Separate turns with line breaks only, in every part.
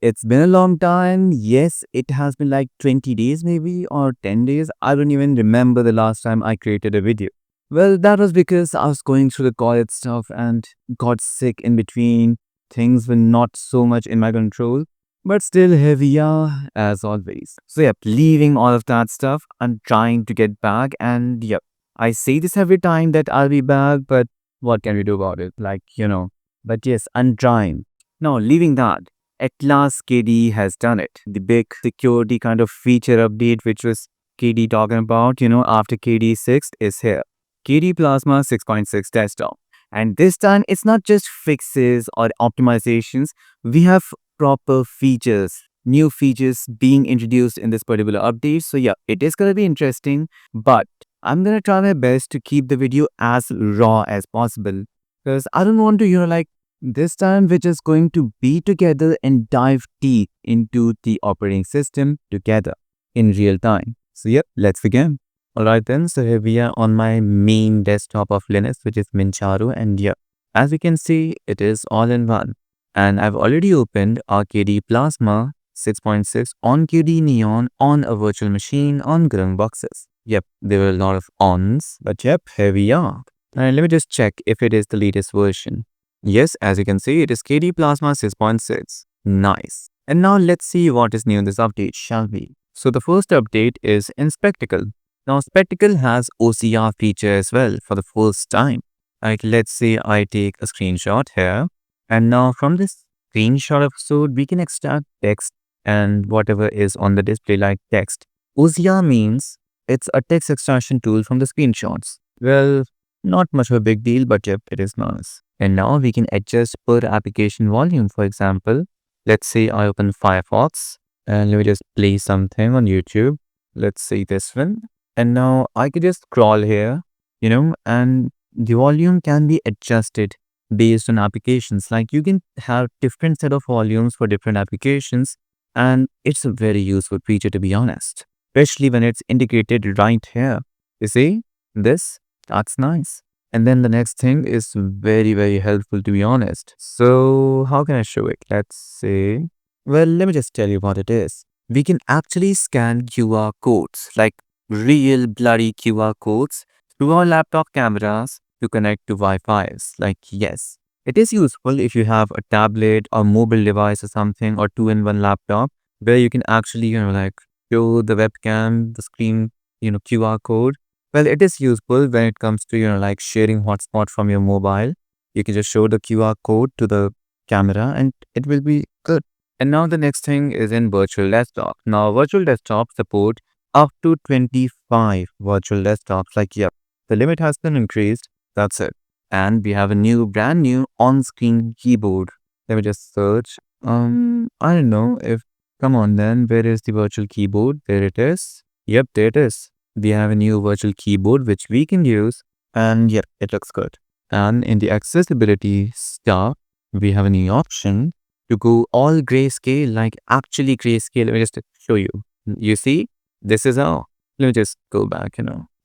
It's been a long time. Yes, it has been like 20 days maybe or 10 days. I don't even remember the last time I created a video. Well, that was because I was going through the college stuff and got sick in between. Things were not so much in my control, but still here we are as always. So, yep, leaving all of that stuff, I'm trying to get back. And yep, I say this every time that I'll be back, but what can we do about it? But yes, I'm trying. Now, leaving that. At last, KDE has done it. The big security kind of feature update, which was KDE talking about, after KDE 6 is here. KDE Plasma 6.6 desktop. And this time, it's not just fixes or optimizations. We have proper features, new features being introduced in this particular update. So yeah, it is going to be interesting, but I'm going to try my best to keep the video as raw as possible because I don't want to, this time, we're just going to be together and dive deep into the operating system together in real time. So, yep, let's begin. Alright then, so here we are on my main desktop of Linux, which is Mincharo, and yep, as you can see, it is all in one. And I've already opened our KDE Plasma 6.6 on KDE Neon on a virtual machine on Grung boxes. Yep, there were a lot of ons, but yep, here we are. And let me just check if it is the latest version. Yes, as you can see, it is KDE Plasma 6.6. Nice. And now let's see what is new in this update, shall we? So the first update is in Spectacle. Now Spectacle has OCR feature as well for the first time. Like let's say I take a screenshot here. And now from this screenshot episode, we can extract text and whatever is on the display like text. OCR means it's a text extraction tool from the screenshots. Well, not much of a big deal, but yep, it is nice. And now we can adjust per application volume. For example, let's say I open Firefox and let me just play something on YouTube. Let's say this one. And now I could just scroll here, and the volume can be adjusted based on applications. Like you can have different set of volumes for different applications. And it's a very useful feature, to be honest, especially when it's integrated right here. You see this? That's nice. And then the next thing is very, very helpful, to be honest. So how can I show it? Let's say, well, let me just tell you what it is. We can actually scan QR codes, like real bloody QR codes through our laptop cameras to connect to Wi-Fi's. Like, yes, it is useful if you have a tablet or mobile device or something or two-in-one laptop where you can actually, show the webcam, the screen, QR code. Well, it is useful when it comes to, sharing hotspot from your mobile. You can just show the QR code to the camera and it will be good. And now the next thing is in virtual desktop. Now, virtual desktop support up to 25 virtual desktops. Like, yeah, the limit has been increased. That's it. And we have a brand new on-screen keyboard. Let me just search. I don't know if, come on then, where is the virtual keyboard? There it is. Yep, there it is. We have a new virtual keyboard which we can use, and yep, it looks good. And in the accessibility stuff, we have a new option to go all grayscale, like actually grayscale. Let me just show you. You see, this is how. Let me just go back,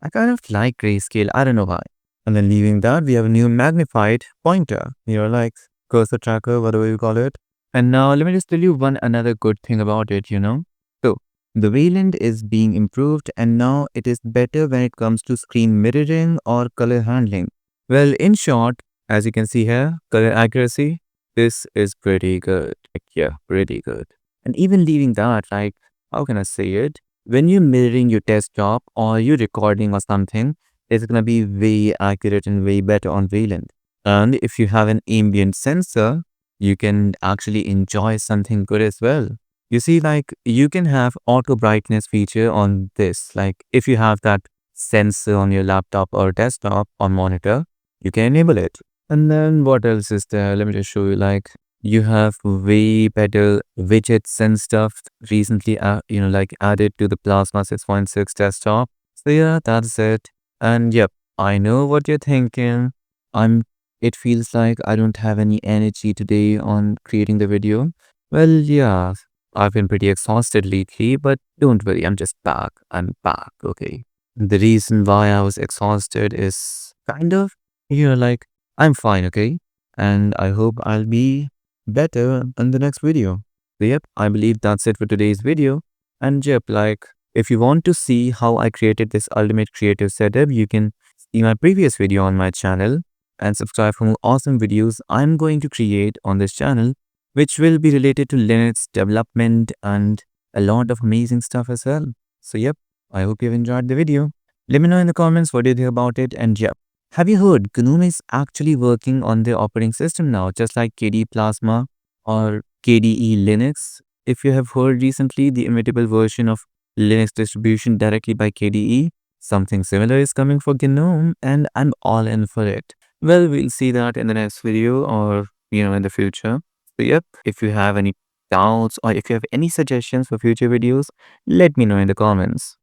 I kind of like grayscale. I don't know why. And then leaving that, we have a new magnified pointer, like cursor tracker, whatever you call it. And now let me just tell you another good thing about it, So the Wayland is being improved and now it is better when it comes to screen mirroring or color handling. Well, in short, as you can see here, color accuracy, this is pretty good. Yeah, pretty good. And even leaving that, how can I say it? When you're mirroring your desktop or you're recording or something, it's going to be way accurate and way better on Wayland. And if you have an ambient sensor, you can actually enjoy something good as well. You see, you can have auto brightness feature on this. Like if you have that sensor on your laptop or desktop or monitor, you can enable it. And then what else is there? Let me just show you. You have way better widgets and stuff recently, added to the Plasma 6.6 desktop. So yeah, that's it. And yep, I know what you're thinking. It feels like I don't have any energy today on creating the video. Well, yeah. I've been pretty exhausted lately, but don't worry, I'm just back. I'm back, okay? The reason why I was exhausted is kind of, I'm fine, okay? And I hope I'll be better in the next video. So yep, I believe that's it for today's video. And yep, like if you want to see how I created this ultimate creative setup, you can see my previous video on my channel and subscribe for more awesome videos I'm going to create on this channel, which will be related to Linux development and a lot of amazing stuff as well. So yep, I hope you've enjoyed the video. Let me know in the comments what do you think about it. And yep, have you heard GNOME is actually working on the operating system now, just like KDE Plasma or KDE Linux? If you have heard recently the immutable version of Linux distribution directly by KDE, something similar is coming for GNOME and I'm all in for it. Well, we'll see that in the next video or, in the future. So, yep, if you have any doubts or if you have any suggestions for future videos, let me know in the comments.